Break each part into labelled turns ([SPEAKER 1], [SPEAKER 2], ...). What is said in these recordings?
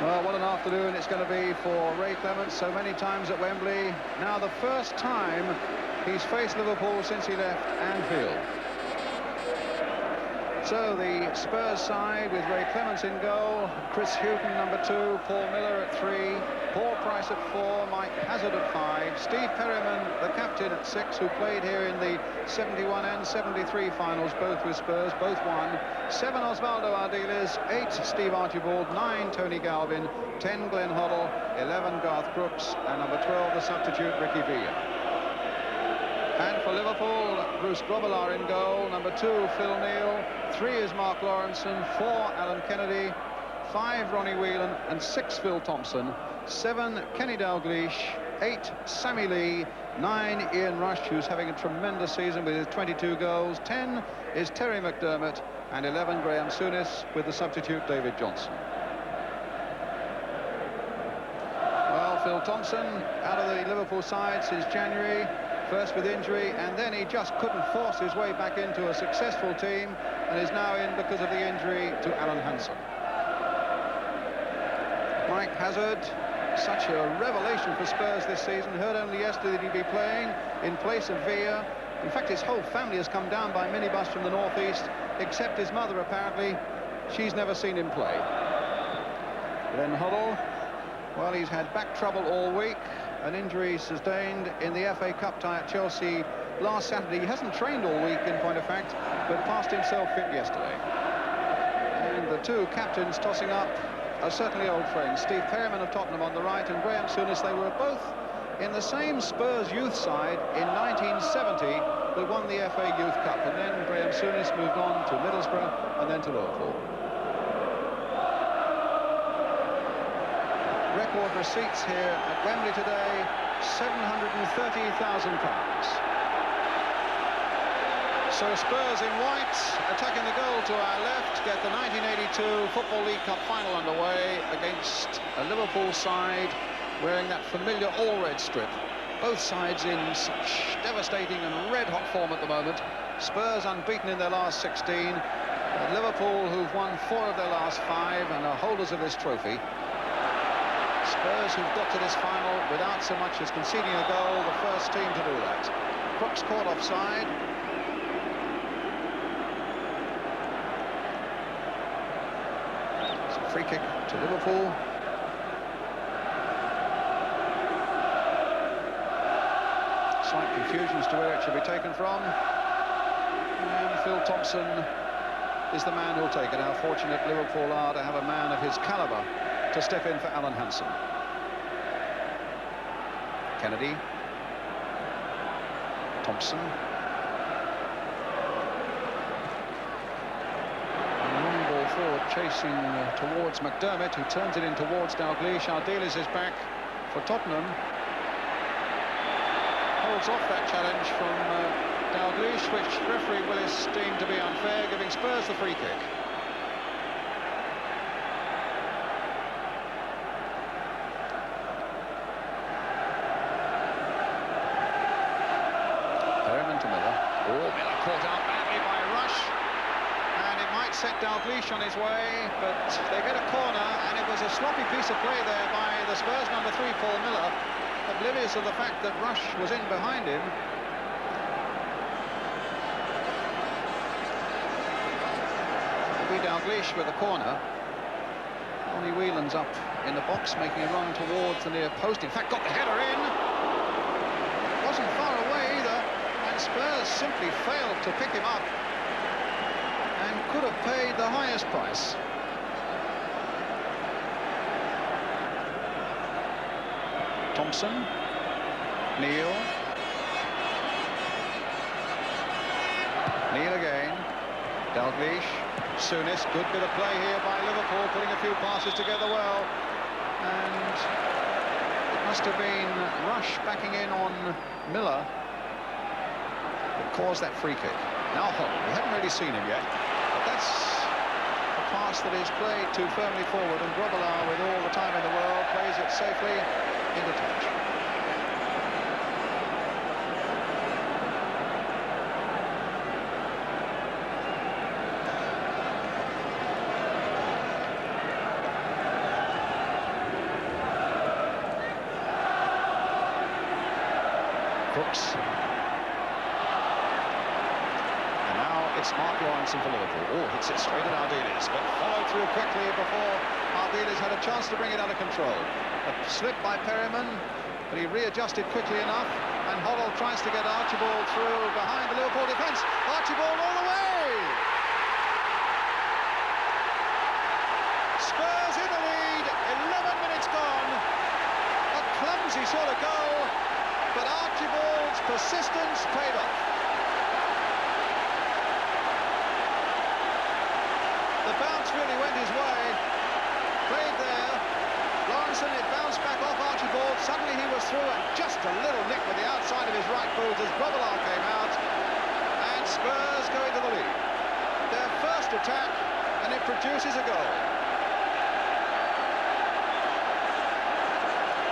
[SPEAKER 1] Well, what an afternoon it's going to be for Ray Clemence. So many times at Wembley. Now the first time he's faced Liverpool since he left Anfield. So the Spurs side with Ray Clemence in goal, Chris Hughton number 2, Paul Miller at 3, Paul Price at 4, Mike Hazard at 5, Steve Perryman, the captain, at 6, who played here in the 71 and 73 finals, both with Spurs, both won. 7, Osvaldo Ardiles, 8, Steve Archibald, 9, Tony Galvin, 10, Glenn Hoddle, 11, Garth Brooks, and number 12, the substitute, Ricky Villa. And for Liverpool, Bruce Grobbelaar in goal, number 2, Phil Neal, 3 is Mark Lawrenson, 4, Alan Kennedy, 5, Ronnie Whelan, and 6, Phil Thompson, 7, Kenny Dalglish, 8, Sammy Lee, 9, Ian Rush, who's having a tremendous season with his 22 goals, 10 is Terry McDermott, and 11, Graham Souness, with the substitute David Johnson. Well, Phil Thompson out of the Liverpool side since January, first with injury, and then he just couldn't force his way back into a successful team, and is now in because of the injury to Alan Hansen. Mike Hazard, such a revelation for Spurs this season. Heard only yesterday that he'd be playing in place of Villa. In fact, his whole family has come down by minibus from the northeast, except his mother, apparently. She's never seen him play. Glenn Hoddle, well, he's had back trouble all week. An injury sustained in the FA Cup tie at Chelsea last Saturday. He hasn't trained all week, in point of fact, but passed himself fit yesterday. And the two captains tossing up are certainly old friends. Steve Perryman of Tottenham on the right, and Graham Souness. They were both in the same Spurs youth side in 1970 that won the FA Youth Cup. And then Graham Souness moved on to Middlesbrough and then to Liverpool. Record receipts here at Wembley today, £730,000. So Spurs in white, attacking the goal to our left, get the 1982 Football League Cup final underway against a Liverpool side wearing that familiar all-red strip. Both sides in such devastating and red-hot form at the moment. Spurs unbeaten in their last 16. Liverpool, who've won 4 of their last 5 and are holders of this trophy. Spurs, who've got to this final without so much as conceding a goal, the first team to do that. Crooks caught offside. It's a free kick to Liverpool. Slight confusion as to where it should be taken from. And Phil Thompson is the man who'll take it. How fortunate Liverpool are to have a man of his calibre to step in for Alan Hansen. Kennedy. Thompson. And a long ball forward, chasing towards McDermott, who turns it in towards Dalglish. Ardiles is back for Tottenham. Holds off that challenge from Dalglish, which referee Willis deemed to be unfair, giving Spurs the free kick. Caught out badly by Rush, and it might set Dalglish on his way, but they get a corner, and it was a sloppy piece of play there by the Spurs number 3, Paul Miller, oblivious of the fact that Rush was in behind him. It'll be Dalglish with the corner. Ronnie Whelan's up in the box, making a run towards the near post. In fact, got the header in. Wasn't far away either. Spurs simply failed to pick him up and could have paid the highest price. Thompson, Neil again, Dalglish, Souness. Good bit of play here by Liverpool, putting a few passes together well, and it must have been Rush backing in on Miller that caused that free kick. Now Hoddle, we haven't really seen him yet, but that's a pass that is played too firmly forward, and Grobbelaar, with all the time in the world, plays it safely into touch. Crooks. And now it's Mark Lawrenson for Liverpool. Oh, hits it straight at Ardiles, but followed through quickly before Ardiles had a chance to bring it under control. A slip by Perryman, but he readjusted quickly enough, and Hoddle tries to get Archibald through behind the Liverpool defence. Archibald all the way! Spurs in the lead, 11 minutes gone. A clumsy sort of goal, but Archibald's persistence paid off. The bounce really went his way. Played there. Lawrenson, it bounced back off Archibald. Suddenly he was through, and just a little nick with the outside of his right boot as Grobbelaar came out. And Spurs go into the lead. Their first attack, and it produces a goal.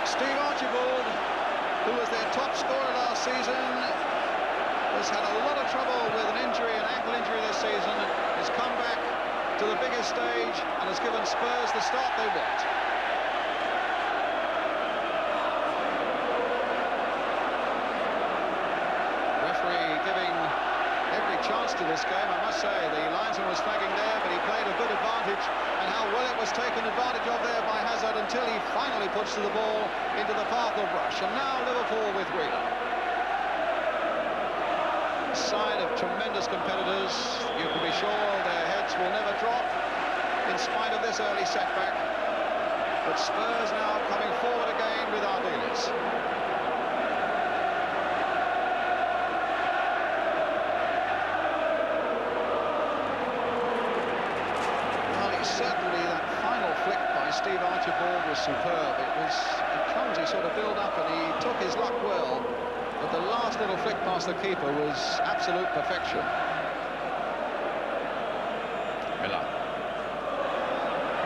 [SPEAKER 1] Steve Archibald, who was their top scorer last season, has had a lot of trouble with an injury, an ankle injury this season, has come back to the biggest stage and has given Spurs the start they want. Referee giving every chance to this game, I must say. The linesman was flagging there, but he played a good advantage, and how well it was taken advantage of there by Hazard until he finally puts the ball into the path of rush. And now Liverpool with Wheeler. A side of tremendous competitors. You can be sure their heads will never drop in spite of this early setback. But Spurs now coming forward again with Ardiles. Certainly that final flick by Steve Archibald was superb. It was a clumsy sort of build-up, and he took his luck well, but the last little flick past the keeper was absolute perfection. Miller.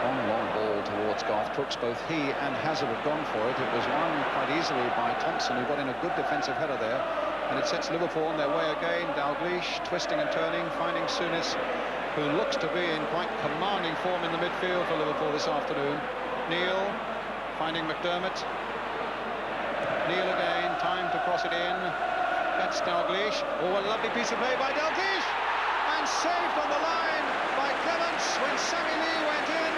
[SPEAKER 1] Long ball towards Garth Crooks. Both he and Hazard have gone for it. It was won quite easily by Thompson, who got in a good defensive header there, and it sets Liverpool on their way again. Dalglish twisting and turning, finding Souness, who looks to be in quite commanding form in the midfield for Liverpool this afternoon. Neil finding McDermott. Neil again, time to cross it in. That's Dalglish. Oh, a lovely piece of play by Dalglish! And saved on the line by Clements when Sammy Lee went in.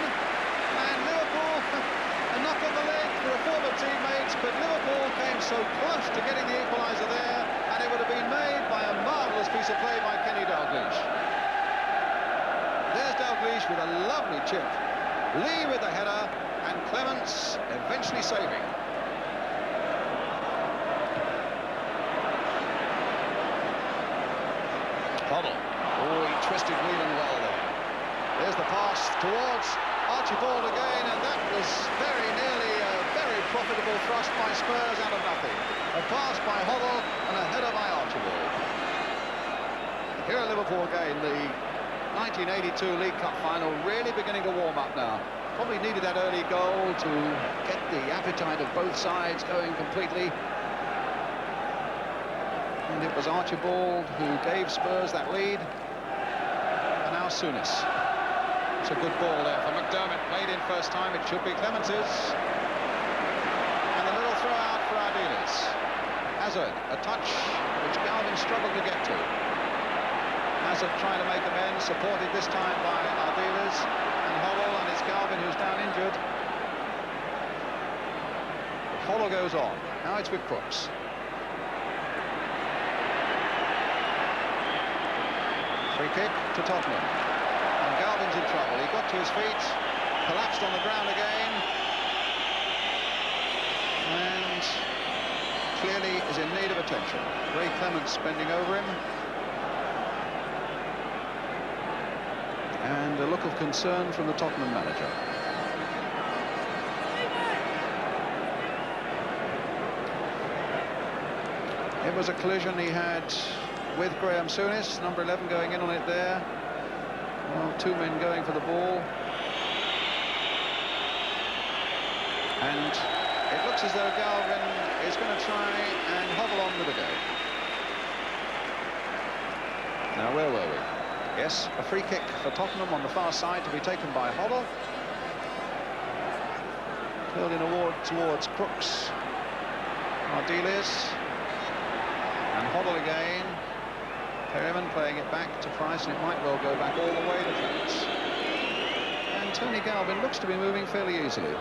[SPEAKER 1] And Liverpool, a knock on the leg for a former teammate, but Liverpool came so close to getting the equaliser there, and it would have been made by a marvellous piece of play by Kenny Dalglish. There's Dalglish with a lovely chip. Lee with the header, and Clements eventually saving. Hoddle. Oh, he twisted Whelan well there. There's the pass towards Archibald again, and that was very nearly a very profitable thrust by Spurs out of nothing. A pass by Hoddle and a header by Archibald. Here at Liverpool again, the 1982 League Cup final really beginning to warm up now. Probably needed that early goal to get the appetite of both sides going completely. And it was Archibald who gave Spurs that lead. And now Souness. It's a good ball there for McDermott. Played in first time. It should be Clements'. And a little throw out for Ardiles. Hazard, a touch which Galvin struggled to get to. Hazard trying to make amends, supported this time by Ardiles and Hoddle, and it's Galvin who's down injured. Hoddle goes on. Now it's with Crooks. Free kick to Tottenham. And Galvin's in trouble. He got to his feet, collapsed on the ground again, and clearly is in need of attention. Ray Clements bending over him. And a look of concern from the Tottenham manager. It was a collision he had with Graham Souness, number 11 going in on it there. Well, two men going for the ball. And it looks as though Galvin is going to try and hobble on with the game. Now, where were we? Yes, a free kick for Tottenham on the far side to be taken by Hoddle. Curled in towards Crooks. Ardiles. And Hoddle again. Perryman playing it back to Price, and it might well go back all the way to France. And Tony Galvin looks to be moving fairly easily.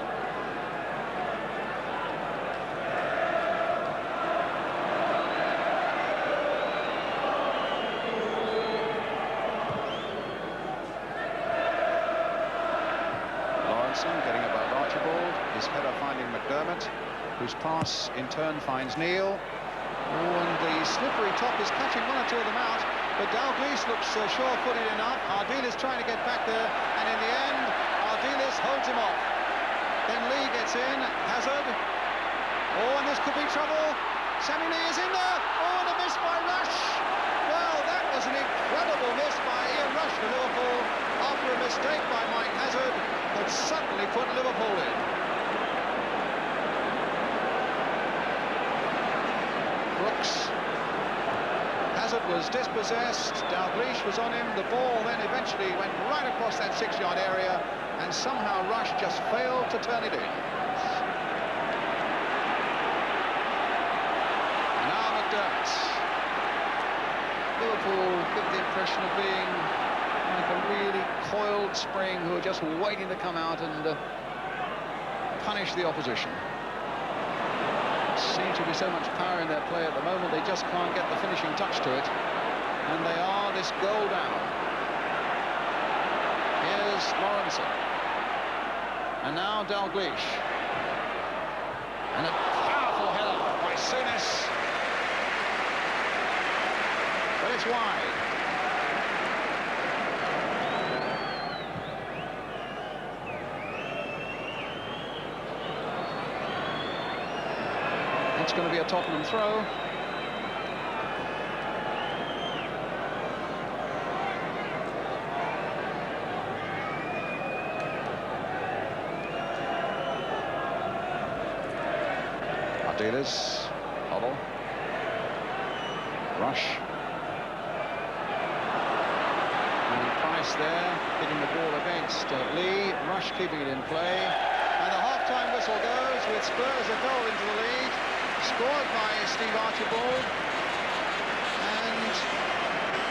[SPEAKER 1] Getting above Archibald, his header finding McDermott, whose pass in turn finds Neil. Oh, and the slippery top is catching one or two of them out, but Dalglish looks sure-footed enough. Ardiles trying to get back there, and in the end, Ardiles holds him off. Then Lee gets in, Hazard. Oh, and this could be trouble. Sammy Lee is in there. Oh, and a miss by Rush. Well, that was an incredible miss by Ian Rush for Liverpool after a mistake by Mike Hazard had suddenly put Liverpool in. Brooks. Hazard was dispossessed, Dalglish was on him, the ball then eventually went right across that 6-yard area, and somehow Rush just failed to turn it in. Now McDermott. Liverpool give the impression of being like a really coiled spring who are just waiting to come out and punish the opposition. Seems to be so much power in their play at the moment, they just can't get the finishing touch to it. And they are this goal down. Here's Lawrenson. And now Dalglish. And a powerful header by Souness. But it's wide. It's going to be a Tottenham throw. Ardiles, Hoddle, Rush. And Price there, hitting the ball against Lee. Rush keeping it in play. And the half-time whistle goes with Spurs a goal into the lead. Scored by Steve Archibald, and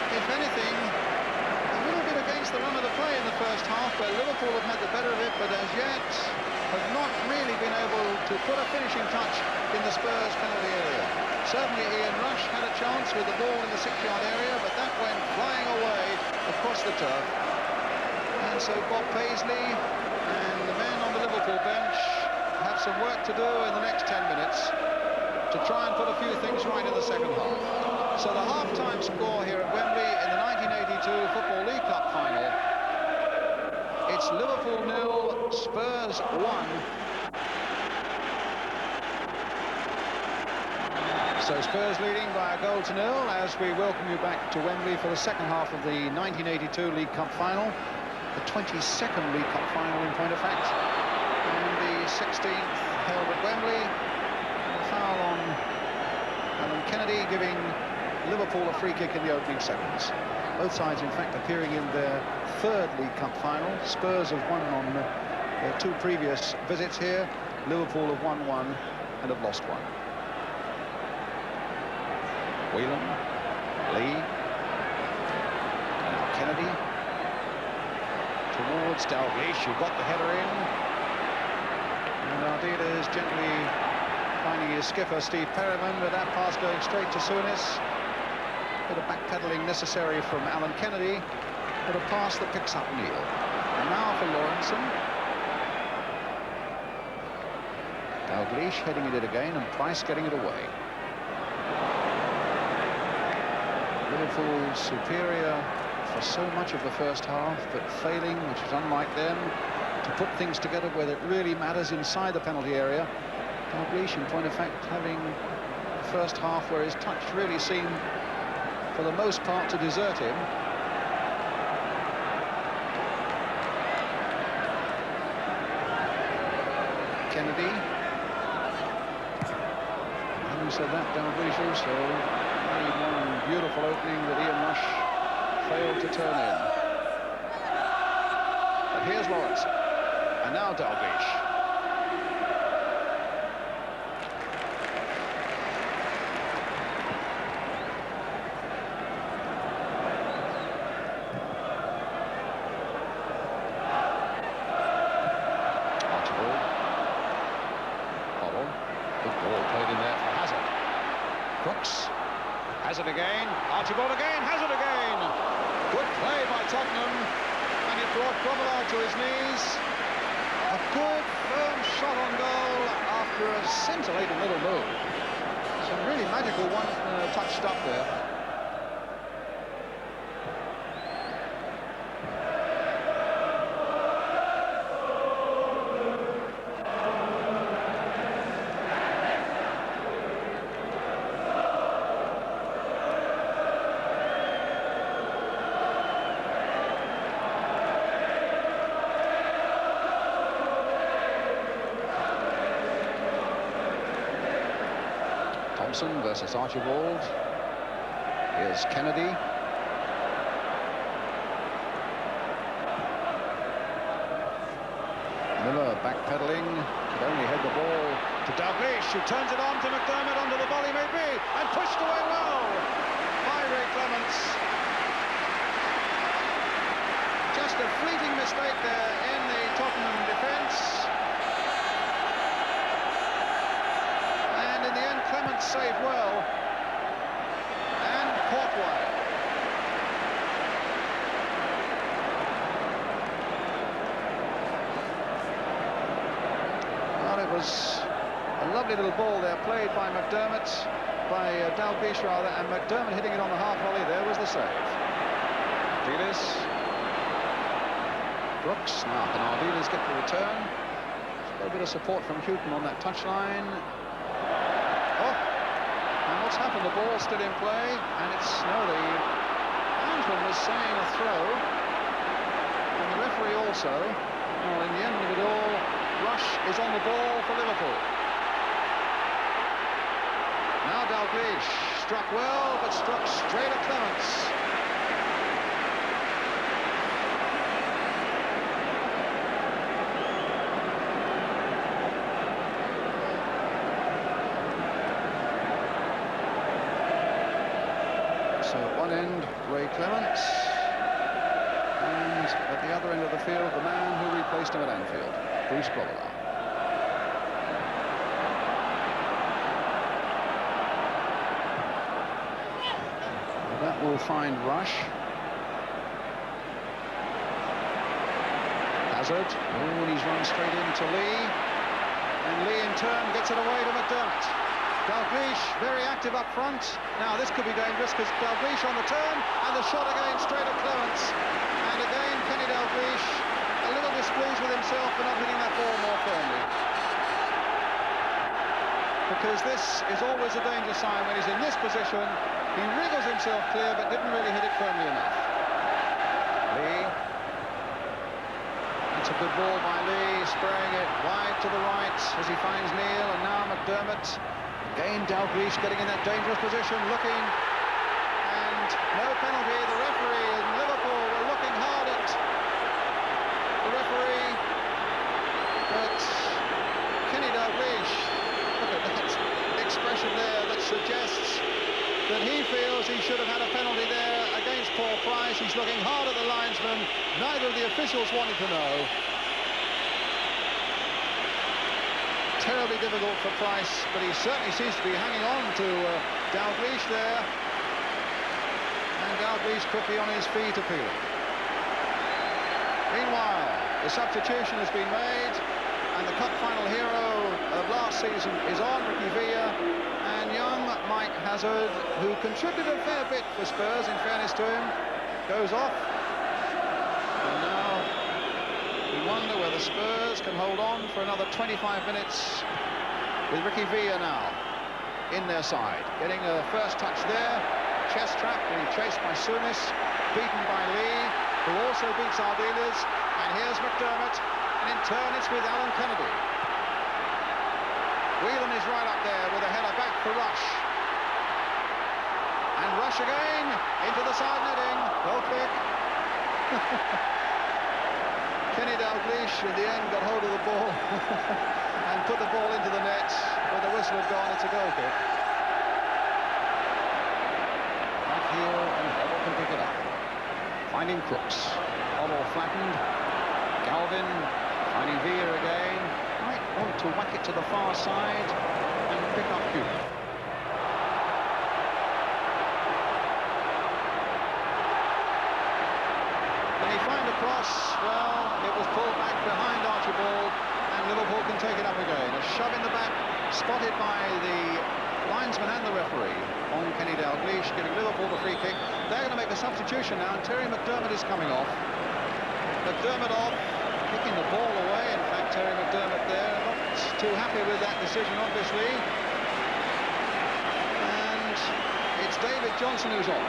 [SPEAKER 1] if anything, a little bit against the run of the play in the first half, where Liverpool have had the better of it, but as yet have not really been able to put a finishing touch in the Spurs penalty area. Certainly Ian Rush had a chance with the ball in the 6-yard area, but that went flying away across the turf. And so Bob Paisley and the men on the Liverpool bench have some work to do in the next 10 minutes to try and put a few things right in the second half. So the half-time score here at Wembley in the 1982 Football League Cup final. It's Liverpool 0, Spurs 1. So Spurs leading by a goal to 0 as we welcome you back to Wembley for the second half of the 1982 League Cup final. The 22nd League Cup final in point of fact. And the 16th held at Wembley. Foul on Alan Kennedy, giving Liverpool a free kick in the opening seconds. Both sides, in fact, appearing in their third League Cup final. Spurs have won on their 2 previous visits here. Liverpool have won 1 and have lost 1. Whelan, Lee, and now Kennedy towards Dalglish, who got the header in. And Ardiles is gently finding his skipper, Steve Perryman, with that pass going straight to Souness. Bit of backpedaling necessary from Alan Kennedy, but a pass that picks up Neil. And now for Lawrenson. Dalglish heading it again, and Price getting it away. Liverpool superior for so much of the first half, but failing, which is unlike them, to put things together where it really matters inside the penalty area. Dalglish, in point of fact, having the first half where his touch really seemed, for the most part, to desert him. Kennedy. Having said that, Dalglish also made one beautiful opening that Ian Rush failed to turn in. But here's Lawrenson, and now Dalglish. Crooks has it again. Archibald again, has it again. Good play by Tottenham, and it brought Grobbelaar to his knees. A good, firm shot on goal after a scintillating little move. Some really magical one-touch stuff there. Thompson versus Archibald. Here's Kennedy. Miller backpedaling, could only head the ball to Dalglish, who turns it on to McDermott, onto the volley maybe, and pushed away well by Ray Clements. Just a fleeting mistake there in the Tottenham defence. In the end, Clements saved well and caught one. Well, it was a lovely little ball there, played by McDermott, by Dalglish rather, and McDermott hitting it on the half volley. There was the save. Ardiles. Brooks. Now, can Ardiles get the return? A little bit of support from Houghton on that touchline. And what's happened, the ball's still in play, and it's, no, the linesman was saying a throw, and the referee also. Well, in the end of it all, Rush is on the ball for Liverpool. Now Dalglish struck well, but struck straight at Clements. So at one end, Ray Clements, and at the other end of the field, the man who replaced him at Anfield, Bruce Grobbelaar. That will find Rush. Hazard, oh, and he's run straight into Lee, and Lee in turn gets it away to McDermott. Dalglish very active up front. Now this could be dangerous because Dalglish on the turn, and the shot again straight at Clements. And again Kenny Dalglish a little displeased with himself for not hitting that ball more firmly. Because this is always a danger sign when he's in this position. He wriggles himself clear but didn't really hit it firmly enough. Lee. It's a good ball by Lee, spraying it wide to the right as he finds Neil, and now McDermott. Again, Dalglish getting in that dangerous position, looking, and no penalty. The referee in Liverpool were looking hard at the referee, but Kenny Dalglish, look at that expression there that suggests that he feels he should have had a penalty there against Paul Price. He's looking hard at the linesman. Neither of the officials wanted to know. Terribly difficult for Price, but he certainly seems to be hanging on to Dalglish there. And Dalglish quickly on his feet appealing. Meanwhile, the substitution has been made, and the cup final hero of last season is on, Ricky Villa, and young Mike Hazard, who contributed a fair bit for Spurs, in fairness to him, goes off. And now we wonder whether Spurs can hold on for another 25 minutes with Ricky Villa now in their side. Getting a first touch there, chest trap, being chased by Souness, beaten by Lee, who also beats Ardiles, and here's McDermott, and in turn it's with Alan Kennedy. Whelan is right up there with a header back for Rush. And Rush again into the side netting. Goal kick. Kenny Dalglish in the end got hold of the ball and put the ball into the net. When the whistle had gone, it's a goal kick. Back heel and Hobble can pick it up. Finding Crooks. Hobble flattened. Galvin finding Villa again. Might want to whack it to the far side and pick up Hugh. cross, well, it was pulled back behind Archibald, and Liverpool can take it up again. A shove in the back, spotted by the linesman and the referee on Kenny Dalglish, giving Liverpool the free kick. They're going to make a substitution now, and Terry McDermott is coming off. McDermott off, kicking the ball away. In fact, Terry McDermott there, not too happy with that decision, obviously. And it's David Johnson who's on.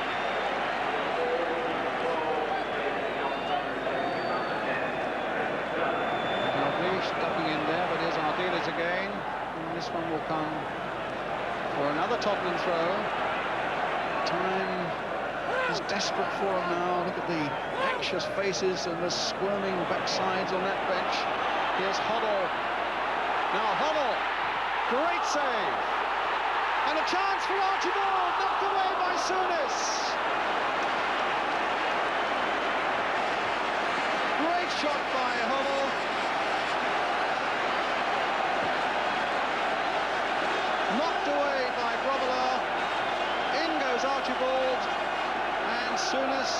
[SPEAKER 1] Ducking in there, but here's Ardiles again, and this one will come for another Tottenham throw. Time is desperate for him now. Look at the anxious faces and the squirming backsides on that bench. Here's Hoddle. Now Hoddle, great save, and a chance for Archibald, knocked away by Souness. Great shot by Hoddle. Knocked away by Grobbelaar. In goes Archibald, and Souness,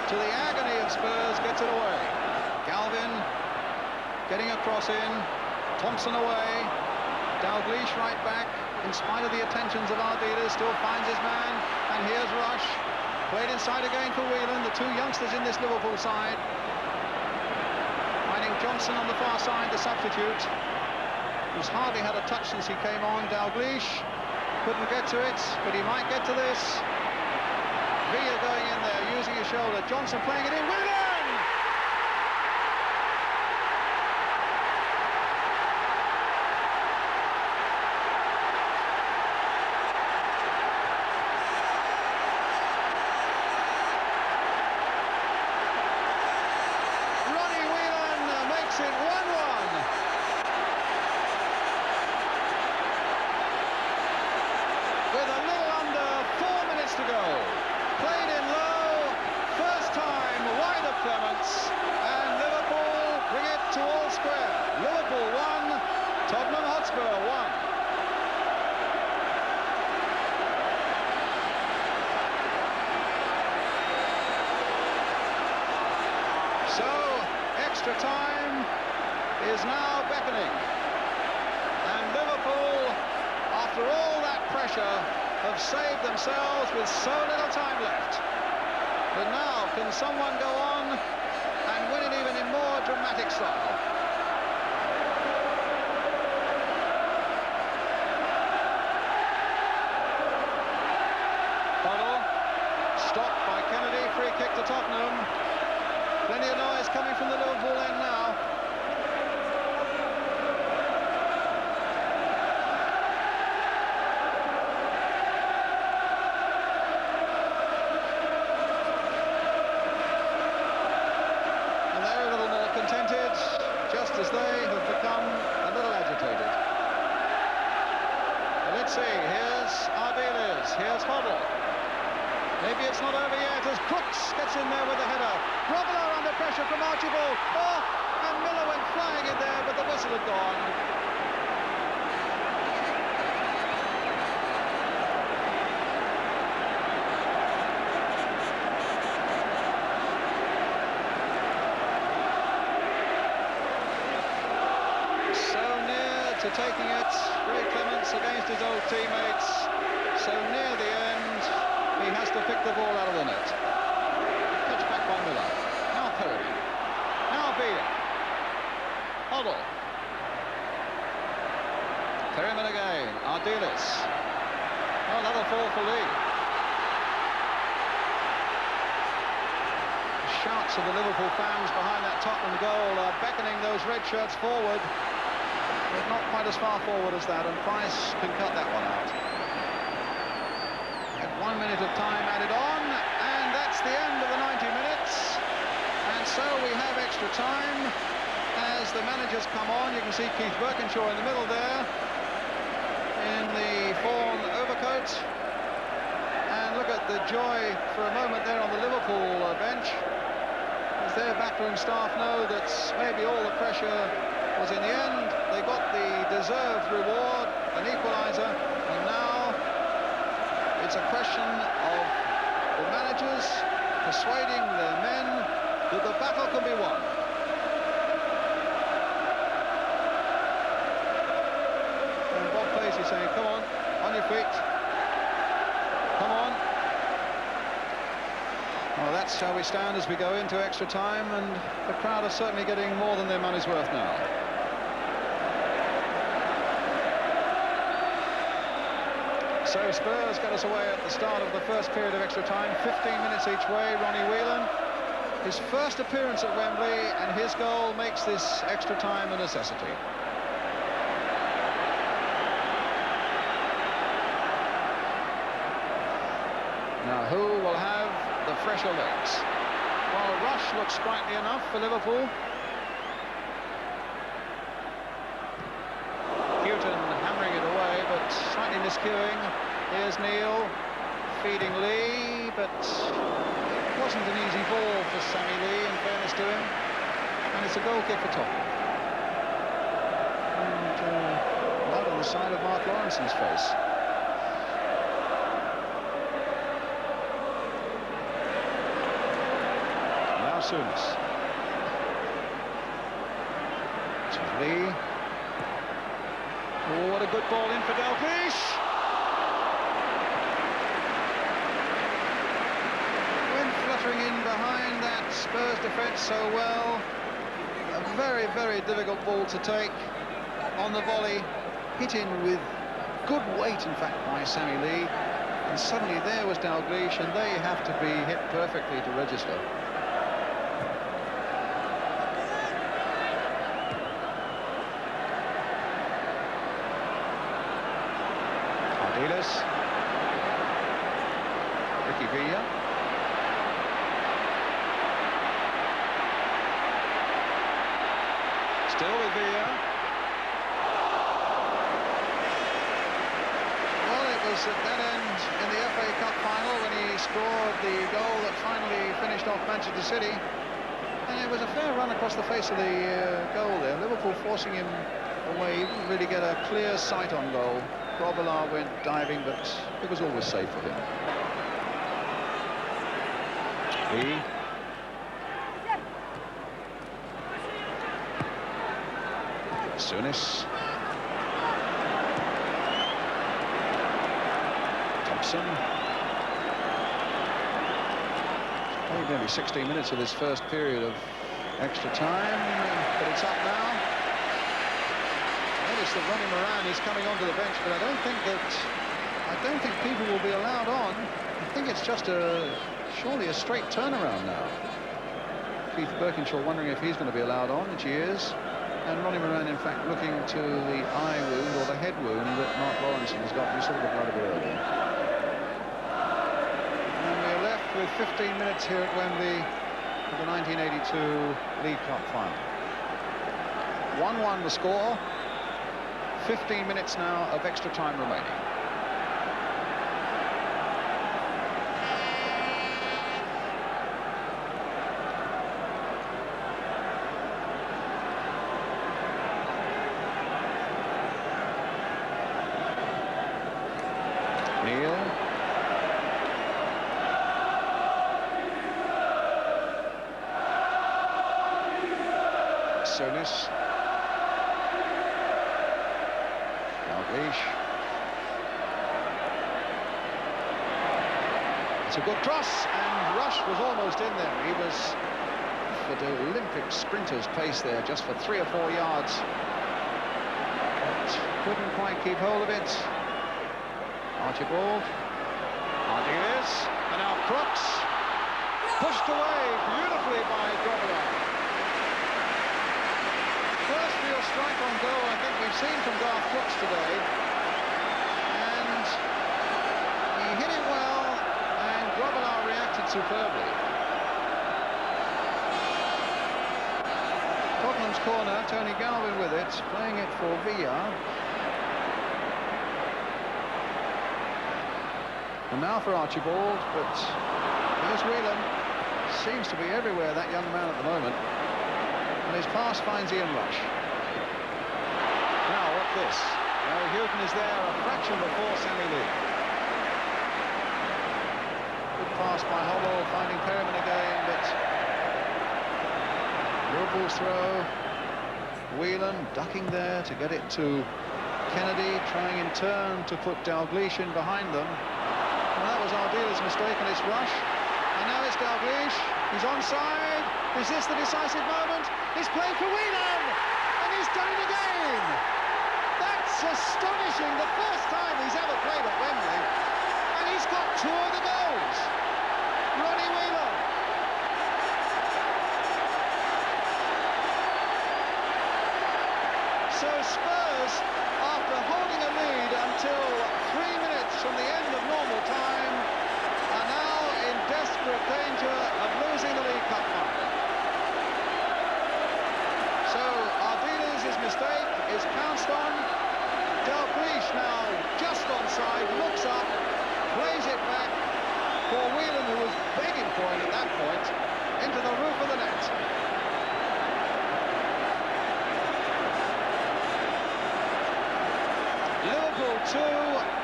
[SPEAKER 1] to the agony of Spurs, gets it away. Galvin getting a cross in. Thompson away. Dalglish right back, in spite of the attentions of Ardiles, still finds his man. And here's Rush, played inside again for Whelan, the two youngsters in this Liverpool side. Finding Johnson on the far side, the substitute, who's hardly had a touch since he came on. Dalglish couldn't get to it, but he might get to this. Villa going in there, using his shoulder. Johnson playing it in. Whelan! Ronnie Whelan makes it 1-1. With a little under 4 minutes to go. Played in low, first time wide of Clements, and Liverpool bring it to all square. Liverpool 1, Tottenham Hotspur 1. So, extra time is now beckoning. And Liverpool, after all that pressure, have saved themselves with so little time left. But now, can someone go on and win it even in more dramatic style? Hoddle, stopped by Kennedy, free kick to Tottenham. Plenty of noise coming from the Liverpool end now. Just as they have become a little agitated. Well, let's see, here's Ardiles, here's Hoddle. Maybe it's not over yet as Crooks gets in there with the header. Grobbelaar under pressure from Archibald. Oh, and Miller went flying in there, but the whistle had gone. To taking it, Ray Clements against his old teammates. So near the end, he has to pick the ball out of the net. Touch back by Miller. Now Perry. Now Villa. Hoddle. Perryman again. Ardiles. Oh, another fall for Lee. Shouts of the Liverpool fans behind that Tottenham goal are beckoning those red shirts forward. But not quite as far forward as that, and Price can cut that one out. At 1 minute of time added on, and that's the end of the 90 minutes. And so we have extra time as the managers come on. You can see Keith Birkinshaw in the middle there, in the fawn overcoat. And look at the joy for a moment there on the Liverpool bench, as their backroom staff know that maybe all the pressure was in the end. They got the deserved reward, an equaliser, and now it's a question of the managers persuading their men that the battle can be won. And Bob Paisley saying, come on your feet. Come on. Well, that's how we stand as we go into extra time, and the crowd are certainly getting more than their money's worth now. So Spurs got us away at the start of the first period of extra time, 15 minutes each way. Ronnie Whelan, his first appearance at Wembley, and his goal makes this extra time a necessity. Now, who will have the fresher legs? Well, Rush looks sprightly enough for Liverpool. Houghton hammering it away, but slightly miscuing. Here's Neil feeding Lee, but it wasn't an easy ball for Sammy Lee, in fairness to him. And it's a goal kick for Tottenham. And blood on the side of Mark Lawrenson's face. Souness. To Lee. Oh, what a good ball in for Dalglish. Went fluttering in behind that Spurs defence so well. A very, very difficult ball to take on the volley. Hit in with good weight, in fact, by Sammy Lee. And suddenly there was Dalglish, and they have to be hit perfectly to register. Ricky Villa. Still with Villa. Well, it was at that end in the FA Cup final when he scored the goal that finally finished off Manchester City. And it was a fair run across the face of the goal there. Liverpool forcing him away. He didn't really get a clear sight on goal. Grobbelaar went diving, but it was always safe for him. Lee. Souness. Thompson. Played nearly 16 minutes of this first period of extra time, but it's up now. Notice that Ronnie Moran is coming onto the bench, but I don't think people will be allowed on. I think it's just surely a straight turnaround now. Keith Birkinshaw wondering if he's going to be allowed on, which he is. And Ronnie Moran, in fact, looking to the eye wound or the head wound that Mark Lawrenson has got. We saw the blood a bit earlier. And we're left with 15 minutes here at Wembley for the 1982 League Cup final. 1-1 the score. 15 minutes now of extra time remaining. Neil. Souness. It's a good cross, and Rush was almost in there. He was at the Olympic sprinter's pace there, just for 3 or 4 yards. But couldn't quite keep hold of it. Archibald. Ardiles. And now Crooks. Pushed away beautifully by Grobbelaar. First real strike on goal I think we've seen from Garth Crooks today. And he hit it well, and Grobbelaar reacted superbly. Tottenham's corner, Tony Galvin with it, playing it for Villa. And now for Archibald, but here's Whelan. Seems to be everywhere, that young man at the moment. And his pass finds Ian Rush. Now, what's this? Houghton is there a fraction before Sammy Lee. Good pass by Hommel, finding Perryman again, but Liverpool's throw. Whelan ducking there to get it to Kennedy, trying in turn to put Dalglish in behind them. Well, that was Ardiles' mistake, and it's Rush. And now it's Dalglish. He's onside. Is this the decisive moment? He's played for Whelan, and he's done it again. That's astonishing. The first time he's ever played at Wembley, and he's got 2 of the goals. Ronnie Whelan. So Spurs, after holding a lead until 3 minutes from the end of normal time, are now in desperate danger of losing the League Cup final. So Ardiles' mistake is pounced on. Dalglish now just onside, looks up, plays it back for Whelan, who was begging for it at that point, into the roof of the net. Liverpool 2,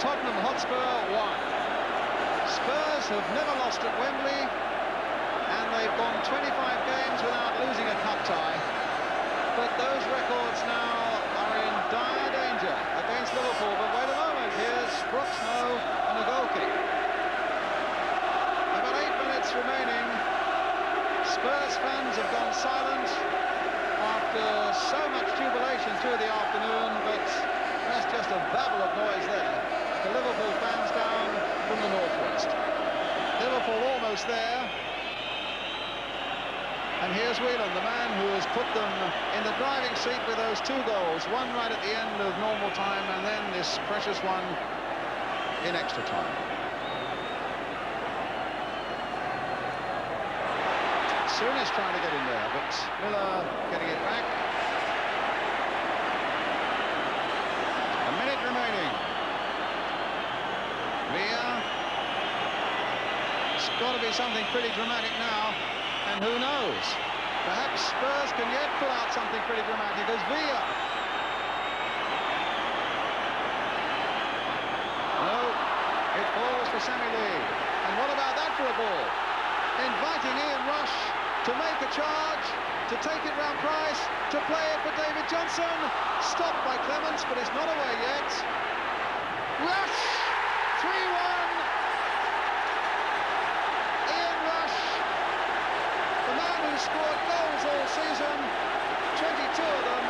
[SPEAKER 1] Tottenham Hotspur 1. Spurs have never lost at Wembley, and they've gone 25 games without losing a cup tie. But those records now are in dire danger against Liverpool. But wait a moment, here's Brooks now and a goal kick. About 8 minutes remaining. Spurs fans have gone silent after so much jubilation through the afternoon, but that's just a babble of noise there. The Liverpool fans down from the northwest. Liverpool almost there. And here's Whelan, the man who has put them in the driving seat with those 2 goals. One right at the end of normal time, and then this precious one in extra time. Soon is trying to get in there, but Miller getting it back. A minute remaining. Villa. It's got to be something pretty dramatic now. And who knows? Perhaps Spurs can yet pull out something pretty dramatic as Villa. No, it falls for Sammy Lee. And what about that for a ball? Inviting Ian Rush to make a charge, to take it round Price, to play it for David Johnson. Stopped by Clements, but it's not away yet. Rush! 3-1. Scored goals all season, 22 of them,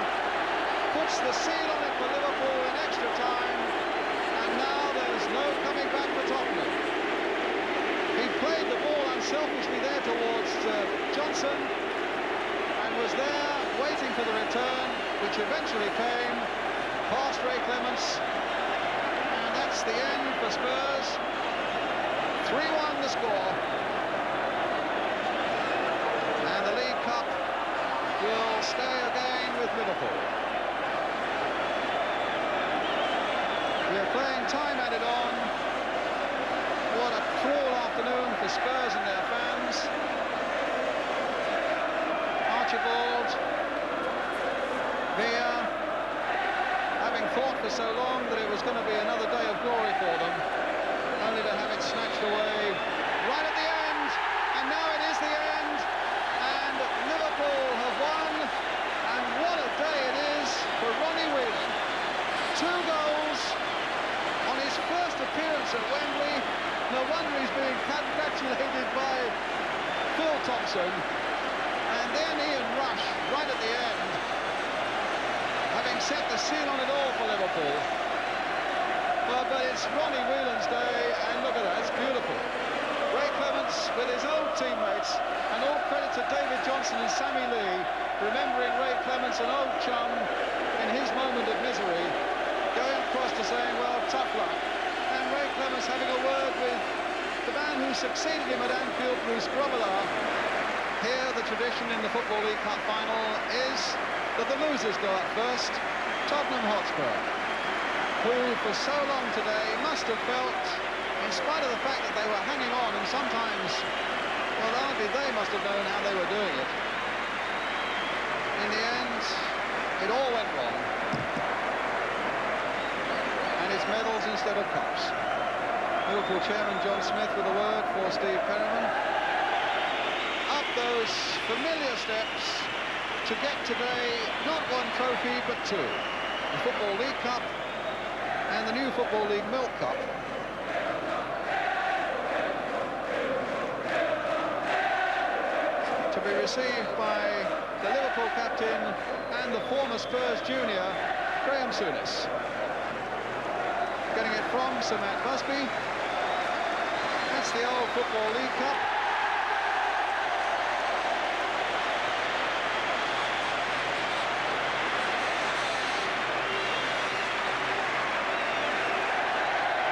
[SPEAKER 1] puts the seal on it for Liverpool in extra time, and now there's no coming back for Tottenham. He played the ball unselfishly there towards Johnson, and was there waiting for the return, which eventually came, past Ray Clements, and that's the end for Spurs. 3-1 the score. Will stay again with Liverpool. We're playing time added on. What a cruel afternoon for Spurs and their fans. Archibald, Villa, having thought for so long that it was going to be another day of glory for them, only to have it snatched away right at the end, and now it is the end. Liverpool have won, and what a day it is for Ronnie Whelan. 2 goals on his first appearance at Wembley. No wonder he's being congratulated by Phil Thompson. And then Ian Rush right at the end, having set the seal on it all for Liverpool. But it's Ronnie Whelan's day, and look at that, it's beautiful. Ray Clements with his old teammates, and all credit to David Johnson and Sammy Lee, remembering Ray Clements, an old chum, in his moment of misery, going across to saying, well, tough luck. And Ray Clements having a word with the man who succeeded him at Anfield, Bruce Grobbelaar. Here, the tradition in the Football League Cup final is that the losers go up first. Tottenham Hotspur, who for so long today must have felt, in spite of the fact that they were hanging on, and sometimes, well, hardly they must have known how they were doing it. In the end, it all went wrong. And it's medals instead of cups. Liverpool chairman John Smith with a word for Steve Perryman. Up those familiar steps to get today not one trophy but two. The Football League Cup and the new Football League Milk Cup. To be received by the Liverpool captain and the former Spurs junior, Graham Souness. Getting it from Sir Matt Busby. That's the old Football League Cup.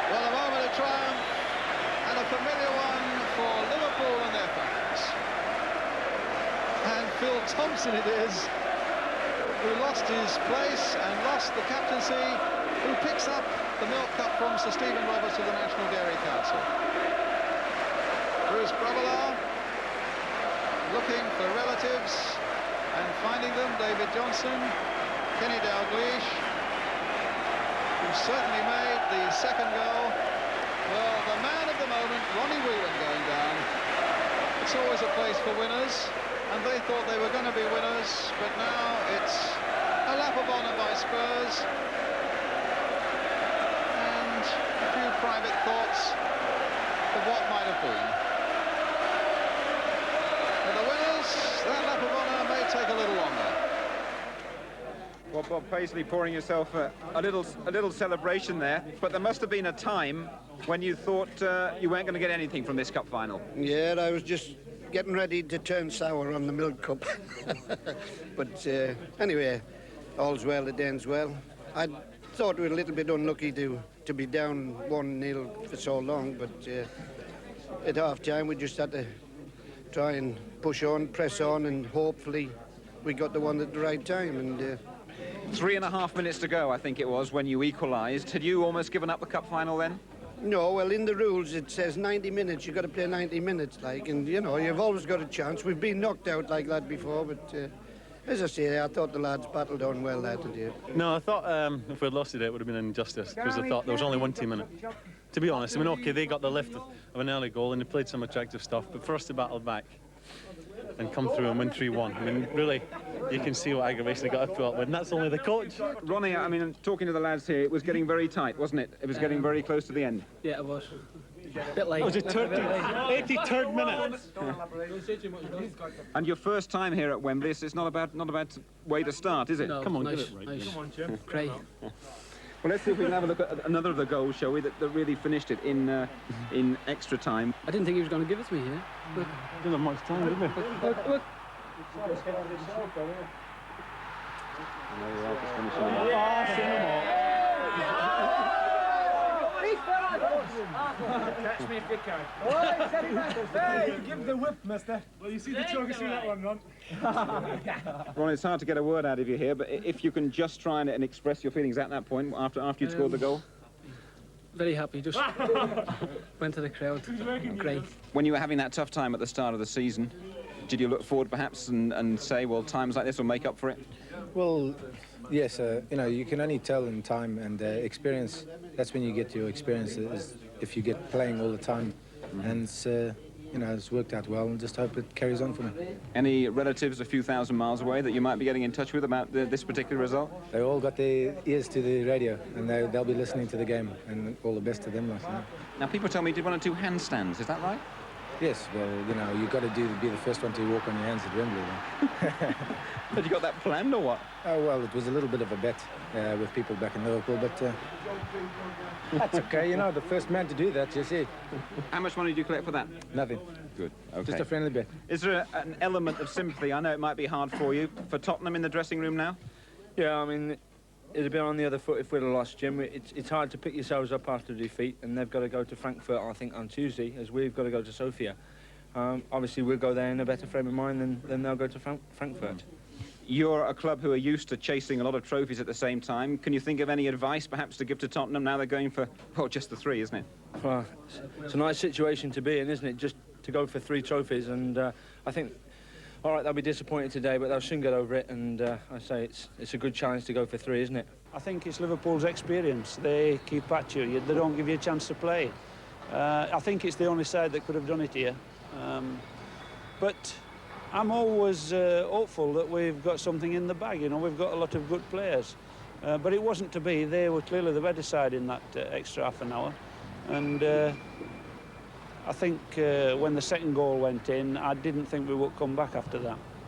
[SPEAKER 1] Well, a moment of triumph and a familiar one for Liverpool and their fans. And Phil Thompson it is, who lost his place and lost the captaincy, who picks up the Milk Cup from Sir Stephen Roberts of the National Dairy Council. Bruce Grobbelaar looking for relatives and finding them. David Johnson, Kenny Dalglish, who certainly made the second goal. Well, the man of the moment, Ronnie Whelan, going down. It's always a place for winners, and they thought they were going to be winners, but now it's a lap of honour by Spurs. And a few private thoughts of what might have been. For the winners, that lap of honour may take a little longer.
[SPEAKER 2] Well, Bob Paisley pouring yourself a little celebration there, but there must have been a time when you thought you weren't going to get anything from this cup final.
[SPEAKER 3] Yeah, I was just getting ready to turn sour on the Milk Cup. But anyway, all's well that ends well. I thought we were a little bit unlucky to be down 1-0 for so long, but at half-time we just had to try and push on, press on, and hopefully we got the one at the right time. And
[SPEAKER 2] 3.5 minutes to go, I think it was, when you equalised. Had you almost given up the cup final then?
[SPEAKER 3] no, well, in the rules it says 90 minutes. You've got to play 90 minutes, like, and, you know, you've always got a chance. We've been knocked out like that before, but as I say, I thought the lads battled on well that day.
[SPEAKER 4] No, I thought if we'd lost today, it would have been an injustice, because I thought there was only 1 team in it. To be honest, I mean, OK, they got the lift of an early goal and they played some attractive stuff, but for us to battle back and come through and win 3-1, I mean, really, you can see what aggravation they got to put up with, and that's only the coach.
[SPEAKER 2] Ronnie, I mean, talking to the lads here, it was getting very tight, wasn't it? It was getting very close to the end.
[SPEAKER 5] Yeah, it was. A bit late.
[SPEAKER 4] It was a 83rd minute.
[SPEAKER 2] And your first time here at Wembley, so it's not a bad way to start, is it?
[SPEAKER 5] No,
[SPEAKER 4] Come on,
[SPEAKER 5] nice,
[SPEAKER 4] get it right.
[SPEAKER 5] nice.
[SPEAKER 4] Come on, Jim.
[SPEAKER 5] Great.
[SPEAKER 2] Well, let's see if we can have a look at another of the goals, shall we, that really finished it in extra time.
[SPEAKER 5] I didn't think he was going to give it to me here. Look.
[SPEAKER 4] Didn't have much time, did we?
[SPEAKER 5] Look.
[SPEAKER 6] Catch me if you can. Hey, give the whip, mister. Well, you see the choke, you see that one, Ron.
[SPEAKER 2] Ron, it's hard to get a word out of you here, but if you can just try and express your feelings at that point after you'd scored the goal.
[SPEAKER 5] Very happy, just went to the crowd. Great.
[SPEAKER 2] When you were having that tough time at the start of the season, did you look forward perhaps and say, well, times like this will make up for it?
[SPEAKER 7] Well, yes, you know, you can only tell in time and experience. That's when you get your experience, is if you get playing all the time. And it's, you know, it's worked out well, and just hope it carries on for me.
[SPEAKER 2] Any relatives a few thousand miles away that you might be getting in touch with about this particular result?
[SPEAKER 7] They all got their ears to the radio, and they'll be listening to the game, and all the best to them.
[SPEAKER 2] Now, people tell me you did 1 or 2 handstands, is that right?
[SPEAKER 7] Yes, well, you know, you've got to be the first one to walk on your hands at Wembley.
[SPEAKER 2] Had you got that planned or what?
[SPEAKER 7] Oh, well, it was a little bit of a bet with people back in Liverpool, but that's okay, you know, the first man to do that, you see.
[SPEAKER 2] How much money did you collect for that?
[SPEAKER 7] Nothing.
[SPEAKER 2] Good, okay.
[SPEAKER 7] Just a friendly bet.
[SPEAKER 2] Is there an element of sympathy? I know it might be hard for you. For Tottenham in the dressing room now?
[SPEAKER 8] Yeah, I mean, it'd have been on the other foot if we'd have lost, Jim. It's hard to pick yourselves up after defeat, and they've got to go to Frankfurt, I think, on Tuesday, as we've got to go to Sofia. Obviously, we'll go there in a better frame of mind than they'll go to Frankfurt.
[SPEAKER 2] You're a club who are used to chasing a lot of trophies at the same time. Can you think of any advice, perhaps, to give to Tottenham? Now they're going for, well, just the 3, isn't it?
[SPEAKER 8] Well, it's a nice situation to be in, isn't it? Just to go for 3 trophies, and I think, all right, they'll be disappointed today, but they'll soon get over it, and I say it's a good challenge to go for 3, isn't it?
[SPEAKER 6] I think it's Liverpool's experience. They keep at you. They don't give you a chance to play. I think it's the only side that could have done it here. But
[SPEAKER 9] I'm always hopeful that we've got something in the bag. You know, we've got a lot of good players, but it wasn't to be. They were clearly the better side in that extra half an hour, and I think when the second goal went in, I didn't think we would come back after that.